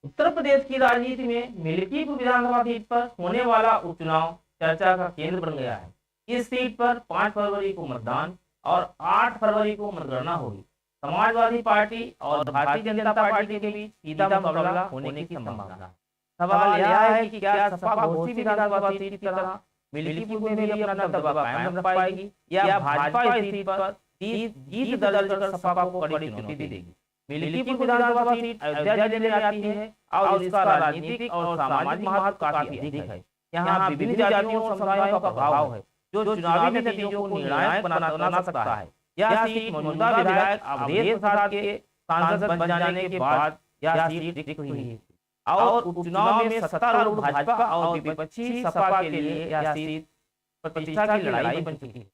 उत्तर प्रदेश की राजनीति में मिल्कीपुर विधानसभा सीट पर होने वाला उपचुनाव चर्चा का केंद्र बन गया है। इस सीट पर 5 फरवरी को मतदान और 8 फरवरी को मतगणना होगी। समाजवादी पार्टी और भारतीय जनता पार्टी के बीच सीधा मुकाबला होने की संभावना है। सवाल यह है कि क्या सपा घोसी विधानसभा सीट की तरह मिल्कीपुर में भी अपना दबदबा कायम रख पाएगी या भाजपा इस सीट पर जीत दर्ज कर सपा को कड़ी चुनौती देगी। मिल्कीपुर विधानसभा सीट अयोध्या जिले में आती है और इसका राजनीतिक और सामाजिक महत्व काफी अधिक है। यहाँ विभिन्न जातियों और समुदायों का प्रभाव है जो चुनावी नतीजों को निर्णायक बना सकता है। यह सीट मौजूदा विधायक अवधेश प्रसाद के सांसद बन जाने के बाद यह सीट रिक्त हुई है और उपचुनाव में सत्तारूढ़ भाजपा और विपक्षी सपा के लिए यह सीट प्रतिष्ठा की लड़ाई बन चुकी है।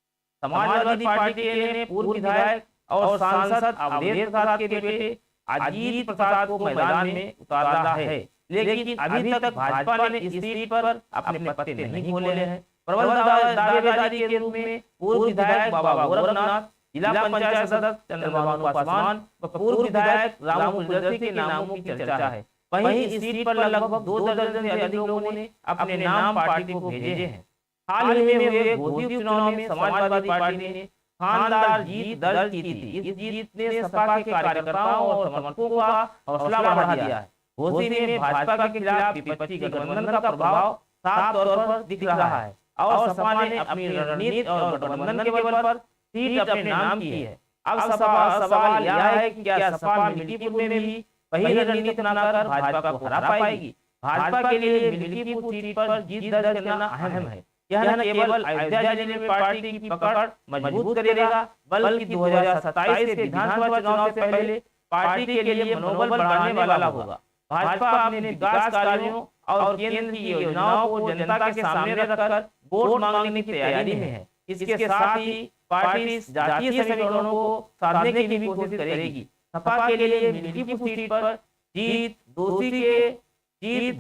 समाजवादी पार्टी ने पूर्व विधायक और सांसद अवधेश प्रसाद के बेटे अजीत प्रसाद को मैदान में उतारा है, लेकिन अभी तक भाजपा ने इस सीट पर अपने पत्ते नहीं खोले हैं। प्रबल दावेदारी के रूप में पूर्व विधायक बाबा गोरखनाथ, जिला पंचायत सदस्य चंद्रबाबू पासवान व पूर्व विधायक रामू मुलजर के नामों की चर्चा है। वहीं इस सीट पर लगभग 2 दर्जन से अधिक लोगों ने अपने नाम पार्टी को भेजे हैं। हाल ही में हुए घोसी उपचुनाव में समाजवादी पार्टी ने शानदार जीत दर्ज की थी। इस जीत ने सपा के कार्यकर्ताओं और समर्थकों का हौसला बढ़ा दिया है। घोसी में भाजपा के खिलाफ विपक्षी गठबंधन का प्रभाव साफ तौर पर दिख रहा है और सपा ने अपनी रणनीति और गठबंधन के बल पर सीट अपने नाम की है। अब सवाल यह है कि क्या सपा मिल्कीपुर में भी वही रणनीति अपनाकर भाजपा को हरा पाएगी। भाजपा के लिए मिल्कीपुर सीट पर जीत दर्ज करना अहम है। यह न केवल अयोध्या जिले में पार्टी की पकड़ मजबूत करेगा, बल्कि 2027 के विधानसभा चुनाव से पहले पार्टी के लिए मनोबल बढ़ाने वाला होगा। भाजपा अपने विकास कार्यों और केंद्र की योजनाओं को जनता के सामने रखकर वोट मांगने की तैयारी में है। इसके साथ ही पार्टी जातीय समीकरणों को साधने की भी कोशिश करेगी। सपा के लिए मिल्कीपुर सीट पर जीत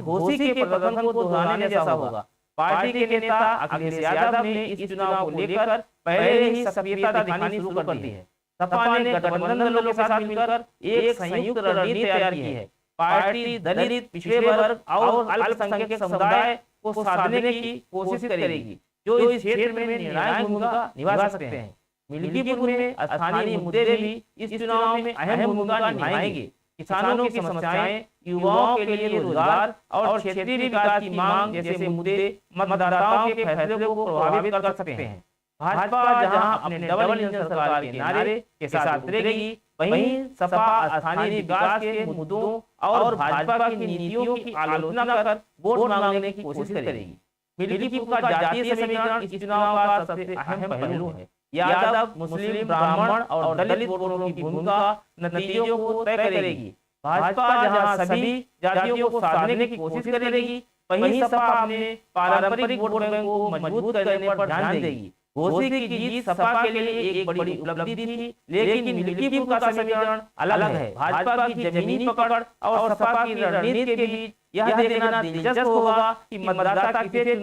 घोसी के प्रदर्शन को दोहराने जैसा होगा। पार्टी के नेता अखिलेश यादव ने इस चुनाव को लेकर पहले ही सक्रियता दिखानी शुरू कर दी है। सपा ने गठबंधन दलों के साथ मिलकर एक संयुक्त रणनीति तैयार की है। पार्टी दलित, पिछड़े वर्ग और अल्पसंख्यक समुदाय को साधने की कोशिश करेगी, जो इस क्षेत्र में निर्णायक भूमिका निभा सकते हैं। मिल्कीपुर में स्थानीय मुद्दे भी इस चुनाव में अहम भूमिका निभाएंगे। किसानों की समस्याएं, युवाओं के लिए रोजगार और क्षेत्रीय विकास की मांग जैसे मुद्दे मतदाताओं के फैसले को प्रभावित कर सकते हैं। भाजपा जहां अपने डबल इंजन सरकार के नारे के साथ उतरेगी, वहीं सपा स्थानीय विकास के मुद्दों और भाजपा की नीतियों की आलोचना कर वोट मांगने की कोशिश करेगी। मिल्कीपुर का जातीय समीकरण इस चुनाव का सबसे अहम पहलू है। यादव, मुस्लिम, ब्राह्मण और दलित वोटरों की भूमिका नतीजों को तय करेगी। भाजपा जहां सभी जातियों को साधने की कोशिश करेगी, वहीं सपा अपने पारंपरिक वोट बैंक को मजबूत करने पर ध्यान देगी। घोसी की जीत सपा के लिए एक बड़ी उपलब्धि थी, लेकिन मिल्कीपुर का समीकरण अलग है। भाजपा की जमीनी पकड़ और सपा की रणनीति के बीच यह देखना दिलचस्प होगा कि मतदाता किसे